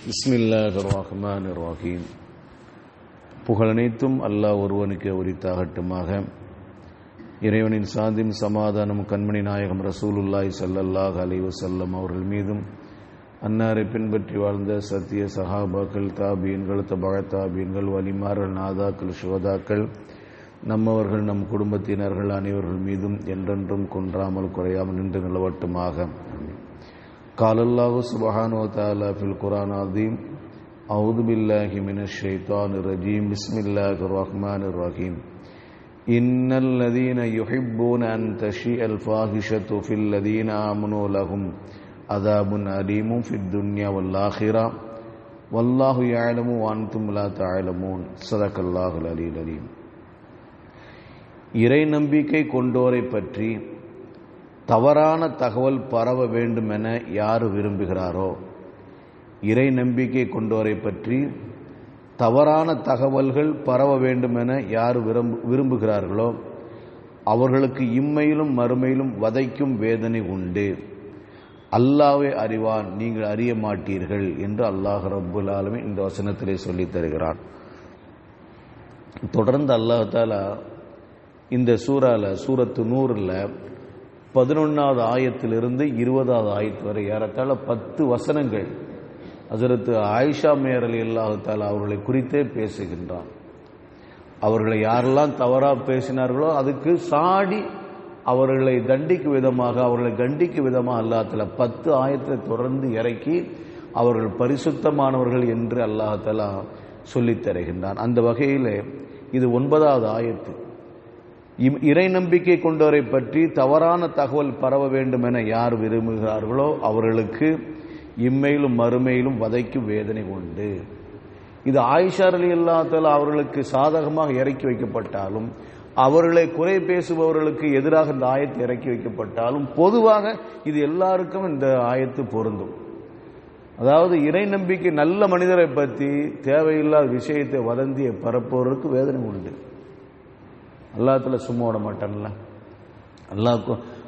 பிஸ்மில்லாஹிர்ரஹ்மானிர்ரஹீம். புகழனைத்தும் அல்லாஹ் ஒருவனுக்கு உரித்தாகட்டுமாக. இறைவனின் சாந்தியும் சமாதானம் கண்மணி நாயகம் ரசூலுல்லாஹி ஸல்லல்லாஹு அலைஹி வஸல்லம் அவர்கள் மீதும், அன்னாரை பின்பற்றி வாழ்ந்த சத்திய சஹாபாக்கள், தாபீன்கள், தபஅ தாபீன்கள், வலிமார்கள், நாதாக்கள், சுஹதாக்கள், நம்மவர்கள், நம் குடும்பத்தினர்கள் அனைவர்கள் மீதும் என்றென்றும் குன்றாமல் குறையாமல் நின்று நிலவட்டுமாக. காலல்லாஹு சுப்ஹானஹு வ தஆலா ஃபில் குர்ஆனில் அஸீம். அஊது பில்லாஹி மினஷ் ஷைத்தானிர் ரஜீம். பிஸ்மில்லாஹிர் ரஹ்மானிர் ரஹீம். இன்னல் லதீன யுஹிப்பூன அன் தஷீஅல் ஃபாஹிஷத்து ஃபில் லதீன ஆமனூ லஹும் அஸாபுன் அலீமும் ஃபித் துன்யா வல் ஆখিরা வல்லாஹு யஅலமு வ அன்தும் லா தஅலமூன். ஸதகல்லாஹுல் அலீல் அலீம். இறை நம்பிக்கை கொண்டோரை பற்றி தவறான தகவல் பரவ வேண்டும் என யார் விரும்புகிறாரோ, இறை நம்பிக்கை கொண்டோரை பற்றி தவறான தகவல்கள் பரவ வேண்டும் என யார் விரும்புகிறார்களோ அவர்களுக்கு இம்மையிலும் மறுமையிலும் வதைக்கும் வேதனை உண்டு. அல்லாஹ்வே அறிவான், நீங்கள் அறிய மாட்டீர்கள் என்று அல்லாஹ் ரப்புல் ஆலமீன் இந்த வசனத்திலே சொல்லித் தருகிறான். தொடர்ந்து அல்லாஹ் தஆலா இந்த சூரத்து நூறில் 11வது ஆயத்திலிருந்து 20வது ஆயத்து வரை ஏறத்தாழ 10 வசனங்கள் ஹஜ்ரத் ஆயிஷா மேர் ரலியல்லாஹு தஆலா அவர்களை குறித்தே பேசுகின்றான். அவர்களை யாரெல்லாம் தவறாக பேசினார்களோ அதுக்கு சாடி அவர்களை தண்டிக்கும் விதமாக, அவர்களை கண்டிக்கும் விதமாக அல்லாஹ் தஆலா 10 ஆயத்தை தொடர்ந்து இறக்கி அவர்கள் பரிசுத்தமானவர்கள் என்று அல்லாஹ் தஆலா சொல்லித் தருகின்றான். அந்த வகையிலே இது 9வது ஆயத்து. இறை நம்பிக்கை கொண்டவரை பற்றி தவறான தகவல் பரவ வேண்டும் என யார் விரும்புகிறார்களோ அவர்களுக்கு இம்மையிலும் மறுமையிலும் வதைக்கும் வேதனை உண்டு. இது ஆயிஷா ரலியல்லாஹு தஆலா அவர்களுக்கு சாதகமாக இறக்கி வைக்கப்பட்டாலும், அவர்களை குறை பேசுபவர்களுக்கு எதிராக இந்த ஆயத்து இறக்கி வைக்கப்பட்டாலும், பொதுவாக இது எல்லாருக்கும் இந்த ஆயத்து பொருந்தும். அதாவது இறை நம்பிக்கை நல்ல மனிதரை பற்றி தேவையில்லாத விஷயத்தை வதந்தியை பரப்புவதற்கு வேதனை உண்டு. அல்லாஹ்ல சும்மா விட மாட்டான்ல.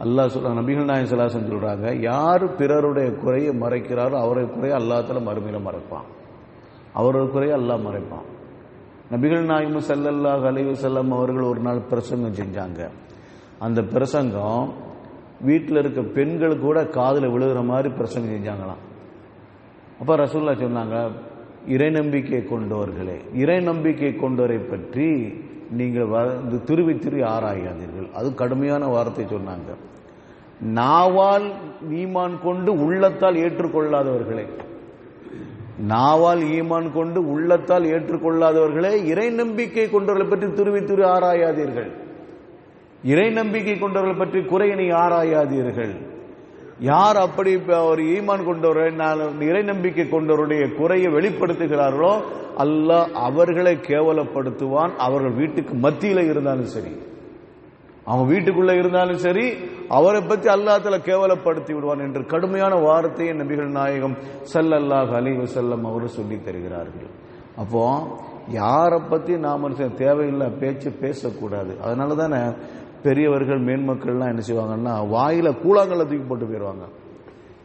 அல்லாஹ் சொல்ற நபிகள் நாயகம் ஸல்லல்லாஹு அலைஹி வஸல்லம் சொல்றாங்க, யார் பிறருடைய குறையை மறைக்கிறாரோ அவருடைய குறையை அல்லாஹ்ல மறுமையில மறைப்பான். அவருடைய குறையை அல்லாஹ் மறைப்பான். நபிகள் நாயகம் ஸல்லல்லாஹு அலைஹி வஸல்லம் அவர்கள் ஒரு நாள் பிரசங்கம் செஞ்சாங்க. அந்த பிரசங்கம் வீட்டில் இருக்க பெண்கள் கூட காதில் விழுகிற மாதிரி பிரசங்கம் செஞ்சாங்களாம். அப்போ ரசூலுல்லாஹ் சொன்னாங்க, இறை நம்பிக்கை கொண்டவர்களே, இறை நம்பிக்கை கொண்டவரை பற்றி நீங்கள் துருவி ஆராயாதீர்கள். அது கடுமையான வார்த்தை சொன்னாங்க. நாவால் ஈமான் கொண்டு உள்ளத்தால் ஏற்றுக்கொள்ளாதவர்களே, நாவால் ஈமான் கொண்டு உள்ளத்தால் ஏற்றுக்கொள்ளாதவர்களே, இறை நம்பிக்கை கொண்டவர்களை பற்றி துருவி ஆராயாதீர்கள். இறை நம்பிக்கை கொண்டவர்களை பற்றி குறையினை ஆராயாதீர்கள். யார் அப்படி ஒரு ஈமான் கொண்டவரை, இறை நம்பிக்கை கொண்டவருடைய குறையை வெளிப்படுத்துகிறார்களோ அல்லாஹ் அவர்களை கேவலப்படுத்துவான். அவர்கள் வீட்டுக்கு மத்தியில் இருந்தாலும் சரி, அவங்க வீட்டுக்குள்ள இருந்தாலும் சரி, அவரை பற்றி அல்லாஹ் தஆலா கேவலப்படுத்தி விடுவான் என்று கடுமையான வார்த்தையை நபிகள் நாயகம் ஸல்லல்லாஹு அலைஹி வஸல்லம் அவர்கள் சொல்லி தருகிறார்கள். அப்போ யாரை பற்றி நாம் தேவையில்லை பேச்சு பேசக்கூடாது. அதனால தானே பெரியவர்கள் மேன்மக்கள்லாம் என்ன செய்வாங்கன்னா வாயில கூழாங்கல்ல தூக்கி போட்டு போயிடுவாங்க.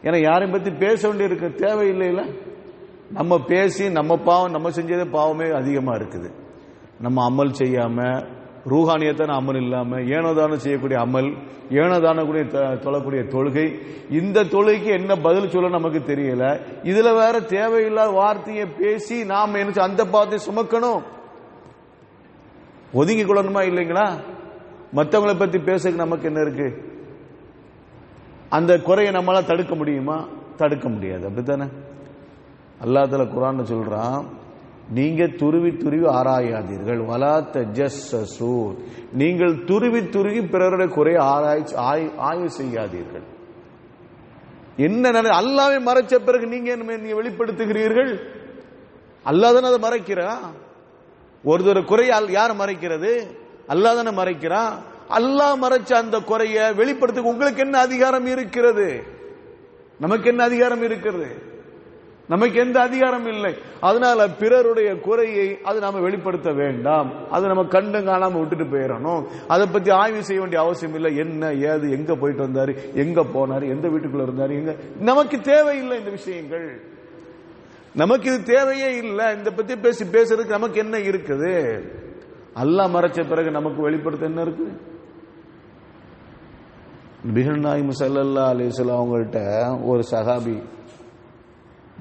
ஏன்னா யாரையும் பற்றி பேச வேண்டிய இருக்க தேவையில்லை. இல்லை, நம்ம பேசி நம்ம பாவம், நம்ம செஞ்சதே பாவமே அதிகமாக இருக்குது. நம்ம அமல் செய்யாம, ரூஹானியத்தான அமல் இல்லாம, ஏனோதானம் செய்யக்கூடிய அமல், ஏனோதான கூடிய தொழக்கூடிய தொழுகை, இந்த தொழுகைக்கு என்ன பதில் சொல்ல நமக்கு தெரியல. இதுல வேற தேவையில்லாத வார்த்தையை பேசி நாம் என்ன அந்த பாவத்தை சுமக்கணும். ஒதுங்கி கொள்ளணுமா இல்லைங்களா? மற்றவங்களை பத்தி பேசுறதுக்கு நமக்கு என்ன இருக்கு? அந்த குறையை நம்மளால தடுக்க முடியுமா? தடுக்க முடியாது. அப்படித்தானே அல்லாஹ் தஆலா குர்ஆன்ல சொல்றான், நீங்க துருவி ஆராயாதீர்கள். வலா தஜஸ்ஸஸு, நீங்கள் துருவி பிறருடைய குறையை ஆய்வு செய்யாதீர்கள். என்ன அல்லாஹ்வை மறைச்ச பிறகு நீங்க வெளிப்படுத்துகிறீர்கள்? அல்லாஹ் தானே அதை மறைக்கிறான். ஒருத்தர் குறையை யார் மறைக்கிறது? அல்லாஹ் தானே மறைக்கிறான். அல்லாஹ் மறைச்ச அந்த குறையை வெளிப்படுத்த உங்களுக்கு என்ன அதிகாரம் இருக்கிறது? நமக்கு என்ன அதிகாரம் இருக்கிறது? நமக்கு எந்த அதிகாரம் இல்லை. அதனால பிறருடைய குறையை அது நாம வெளிப்படுத்த வேண்டாம். அது நம்ம கண்டு காணாம விட்டுட்டு போயிடணும். அதை பத்தி ஆய்வு செய்ய வேண்டிய அவசியம் இல்லை. என்ன ஏது, எங்க போயிட்டு வந்தாரு, எங்க போனாரு, எந்த வீட்டுக்குள்ள இருந்தாரு, எங்க, நமக்கு தேவையில்லை இந்த விஷயங்கள். நமக்கு இது தேவையே இல்லை. இந்த பத்தி பேசுறதுக்கு நமக்கு என்ன இருக்குது? அல்லாஹ் மறைச்ச பிறகு நமக்கு வெளிப்படுத்த என்ன இருக்கு? நபிகள் நாயகம் ஸல்லல்லாஹு அலைஹி வஸல்லம் அவங்கள்ட்ட ஒரு சஹாபி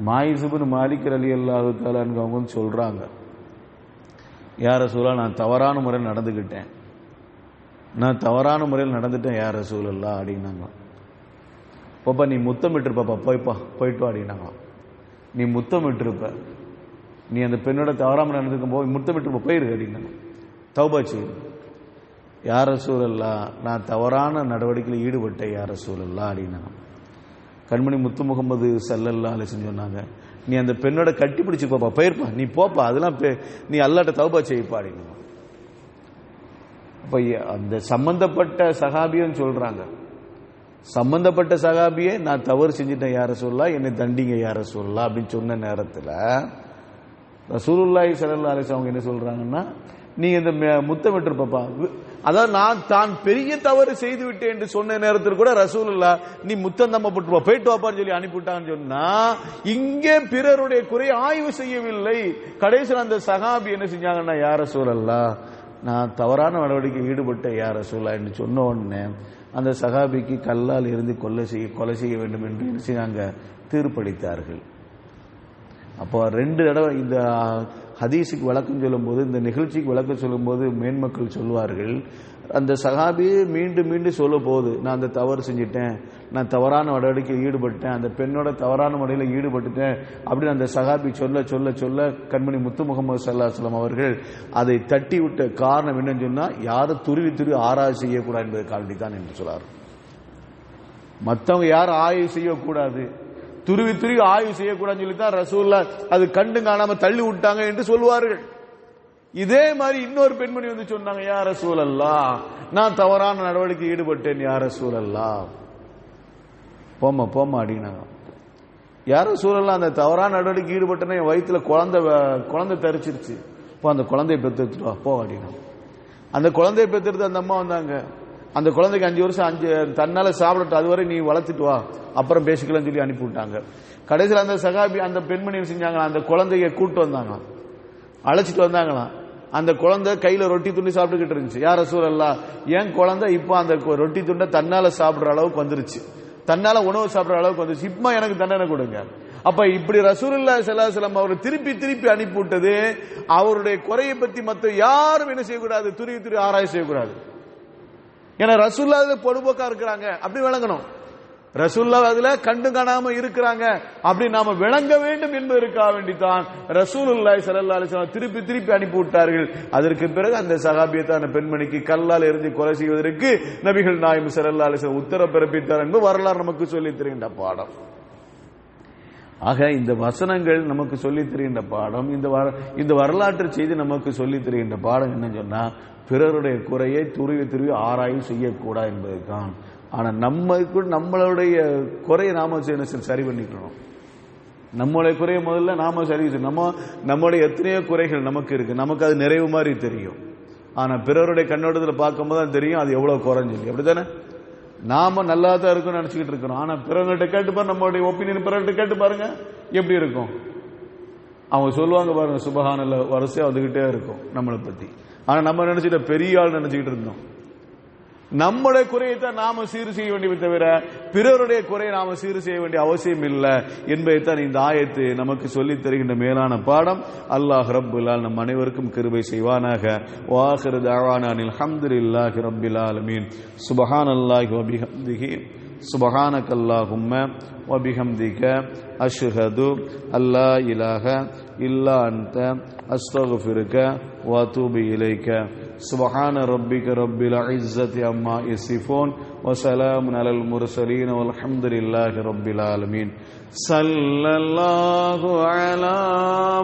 மாயிஸ் இப்னு மாலிக் ரலியல்லாஹு தஆலா அவங்க சொல்றாங்க, யா ரசூலல்லாஹ், நான் தவறான முறையில் நடந்துக்கிட்டேன், நான் தவறான முறையில் நடந்துட்டேன் யா ரசூலல்லாஹ் அப்படின்னாங்க. பாப்பா நீ முத்தமிட்டிருப்பா, போயிட்டு அப்படின்னாங்க. நீ முத்தமிட்டிருப்ப, நீ அந்த பெண்ணோட தவறாமல் நடந்துக்கும் போது முத்தமிட்டிருப்ப, போயிரு அப்படின்னாங்க. தௌபா செய்யுங்க. யா ரசூலல்லாஹ், நான் தவறான நடவடிக்கையில் ஈடுபட்டேன் யா ரசூலல்லாஹ் அப்படின்னாங்க. கண்மணி முத்து முகமது ஸல்லல்லாஹு அலைஹி வஸல்லம் சொன்னாங்க, நீ அந்த பெண்ணோட கட்டி பிடிச்சு போப்பா, போயிருப்பா, நீ போப்பா, அதெல்லாம் நீ அல்லாஹ்ட்ட தௌபா செய்ப்பா அப்படின்னாங்க. அப்ப அந்த சம்பந்தப்பட்ட சஹாபியும் சொல்றாங்க, சம்பந்தப்பட்ட சஹாபியே நான் தவறு செஞ்சுட்டேன் யா ரசூலுல்லாஹ், என்னை தண்டிங்க யா ரசூலுல்லாஹ் அப்படின்னு சொன்ன நேரத்தில் ரசூலுல்லாஹி ஸல்லல்லாஹு அலைஹி வஸல்லம் அவங்க என்ன சொல்றாங்கன்னா, நீ இந்த முத்தமிட்டிருப்பா, அதாவது நான் தான் பெரிய தவறு செய்து விட்டேன் என்று சொன்ன நேரத்தில் கூட ரசூலுல்லாஹ் நீ முத்தம் தம்ம போட்டுப்பா, போயிட்டு வாப்பான்னு சொல்லி அனுப்பிவிட்டான்னு சொன்னா, இங்கே பிறருடைய குறை ஆய்வு செய்யவில்லை. கடைசியில் அந்த சஹாபி என்ன செஞ்சாங்கன்னா, யா ரசூலல்லாஹ், நான் தவறான நடவடிக்கை ஈடுபட்ட யா ரசூலுல்லாஹ் என்று சொன்ன உடனே அந்த சஹாபிக்கு கல்லால் இருந்து கொலை செய்ய வேண்டும் என்று என்ன செய்யாங்க, தீர்ப்பளித்தார்கள். அப்போ 2 தடவை இந்த ஹதீஸுக்கு விளக்கம் சொல்லும்போது, இந்த நிகழ்ச்சிக்கு விளக்கம் சொல்லும்போது மேன்மக்கள் சொல்வார்கள், அந்த சஹாபியே மீண்டும் மீண்டும் சொல்ல போகுது, நான் அந்த தவறு செஞ்சிட்டேன், நான் தவறான நடவடிக்கையில் ஈடுபட்டேன், அந்த பெண்ணோட தவறான முறையில் ஈடுபட்டுட்டேன் அப்படின்னு அந்த சஹாபி சொல்ல சொல்ல சொல்ல கண்மணி முத்து முகமது ஸல்லல்லாஹு அலைஹி வஸல்லம் அவர்கள் அதை தட்டி விட்ட காரணம் என்னன்னு சொன்னா, யாரும் துருவி ஆராய்ச்சி செய்யக்கூடாது என்பதற்காண்டி தான் என்று சொல்லார். மற்றவங்க யாரும் ஆய்வு செய்யக்கூடாது, துருவி ஆய்வு செய்யக்கூடாதுன்னு சொல்லி தான் ரசூலுல்லாஹ் அது கண்டு காணாம தள்ளி விட்டாங்க என்று சொல்வார்கள். இதே மாதிரி இன்னொரு பெண்மணி வந்து சொன்னாங்க, யா ரசூலல்லாஹ், நான் தவறான நடவடிக்கை ஈடுபட்டேன் யா ரசூலல்லாஹ், போமா அப்படின்னாங்க. யா ரசூலல்லாஹ், அந்த தவறான நடவடிக்கை ஈடுபட்டேன்னா என் வயிற்றுல குழந்தை தரிச்சிருச்சு, இப்போ அந்த குழந்தைய பெற்றெடுத்துட்டு வா போ அப்படின்னாங்க. அந்த குழந்தைய பெற்றெடுத்து அந்த அம்மா வந்தாங்க. அந்த குழந்தைக்கு 5 வருஷம் தன்னால சாப்பிடட்டும், அதுவரை நீ வளர்த்துட்டு வா, அப்புறம் பேசிக்கலாம்னு சொல்லி அனுப்பி விட்டாங்க. கடைசியில் அந்த சகாபி அந்த பெண்மணி செஞ்சாங்களா, அந்த குழந்தைய கூட்டு வந்தாங்க, அழைச்சிட்டு வந்தாங்களாம். அந்த குழந்தை கையில ரொட்டி துண்டி சாப்பிட்டுக்கிட்டு இருந்துச்சு. யா ரசூலல்லாஹ், என் குழந்தை இப்போ அந்த ரொட்டி துண்டை தன்னால சாப்பிடுற அளவுக்கு வந்துருச்சு, தன்னால உணவு சாப்பிடுற அளவுக்கு வந்துருச்சு, இப்போ எனக்கு தண்டனை கொடுங்க. அப்ப இப்படி ரசூலுல்லாஹி ஸல்லல்லாஹு அலைஹி வஸல்லம் அவர் திருப்பி அனுப்பி விட்டது, அவருடைய குறையை பத்தி மற்ற யாரும் என்ன செய்யக்கூடாது, துருவி ஆராய்ச்சி செய்யக்கூடாது. ஏன்னா ரசூலுல்லாஹ் அதுல பொடுபோக்கா இருக்கிறாங்க அப்படி விளங்கணும், ரசூலுல்லாஹ் அதுல கண்டு காணாம இருக்கிறாங்க அப்படி நாம விளங்க வேண்டும் என்பதற்காக வேண்டித்தான் ரசூலுல்லாஹி ஸல்லல்லாஹு அலைஹி வஸல்லம் திருப்பி அனுப்பி விட்டார்கள். அதற்கு பிறகு அந்த சஹாபியத்தான பெண்மணிக்கு கல்லால் எறிந்து கொலை செய்வதற்கு நபிகள் நாயகம் ஸல்லல்லாஹு அலைஹி வஸல்லம் உத்தரவு பிறப்பித்தார் என்பது வரலாறு நமக்கு சொல்லித் தருகின்ற பாடம். ஆக இந்த வசனங்கள் நமக்கு சொல்லித் தருகின்ற பாடம், இந்த வரலாற்று செய்தி நமக்கு சொல்லித் தருகின்ற பாடம் என்ன சொன்னா, பிறருடைய குறையை துருவி ஆராய்வு செய்யக்கூடாது என்பதுதான். ஆனா நம்மளுடைய குறையை நாம சரி பண்ணிக்கணும். நம்மளுடைய குறையை முதல்ல நாம சரி செய்யணும். நம்மளுடைய எத்தனையோ குறைகள் நமக்கு இருக்கு, நமக்கு அது நிறைவு மாதிரி தெரியும். ஆனா பிறருடைய கண்ணோட்டத்தில் பார்க்கும்போது தான் தெரியும் அது எவ்வளவு குறைஞ்சு. அப்படித்தானே? நாம நல்லா தான் இருக்கும்னு நினைச்சுக்கிட்டு இருக்கிறோம். ஆனா பிறர்கிட்ட கேட்டு பாருங்க, நம்மளுடைய ஒப்பீனியன் பிறர்கிட்ட கேட்டு பாருங்க எப்படி இருக்கும். அவங்க சொல்லுவாங்க பாருங்க, சுபஹானல்லாஹ் வரிசையா வந்துகிட்டே இருக்கும் நம்மளை பத்தி. ஆனா நம்ம நினைச்சிட்ட பெரிய ஆள் நினைச்சுக்கிட்டு இருந்தோம். நம்முடைய குறையை தான் நாம சீர் செய்ய வேண்டியதை தவிர பிறருடைய குறையை நாம சீர் செய்ய வேண்டிய அவசியம் இல்லை என்பதைத்தான் இந்த ஆயத்து நமக்கு சொல்லித் தருகின்ற மேலான பாடம். அல்லாஹ் ரப்புல் ஆலமீன் நம் அனைவருக்கும் கிருபை செய்வானாக. வாஹிரு தஅவானா அல்ஹம்துலில்லாஹி ரப்பில் ஆலமீன். சுப்ஹானல்லாஹி வ பிஹம்திஹி சுப்ஹானக்கல்லாஹும்ம வ பிஹம்திக அஷ்ஹது அல்லா இலாஹ இல்லா அன்த அஸ்தக்ஃபிருக வ அத்தூபு இலைக. சுப்ஹான ரப்பிக ரப்பில் இஸ்ஸத்தி அம்மா யசிஃபூன் வ ஸலாமுன் அலல் முர்ஸலீன் வல்ஹம்துலில்லாஹி ரப்பில் ஆலமீன். ஸல்லல்லாஹு அலா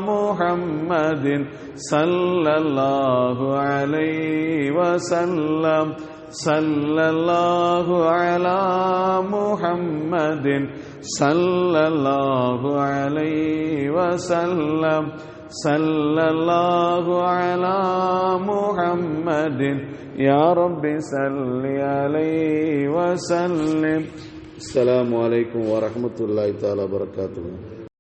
முஹம்மதின் ஸல்லல்லாஹு அலைஹி வஸல்லம். ஸல்லல்லாஹு அலா முஹம்மதின் ஸல்லல்லாஹு அலைஹி வஸல்லம். ஸல்லல்லாஹு அலா முஹம்மதின் யா ரப்பி ஸல்லி அலைஹி வஸல்லிம். அஸ்ஸலாமு அலைக்கும் வரஹ்மத்துல்லாஹி தஆலா வபரகாத்துஹு.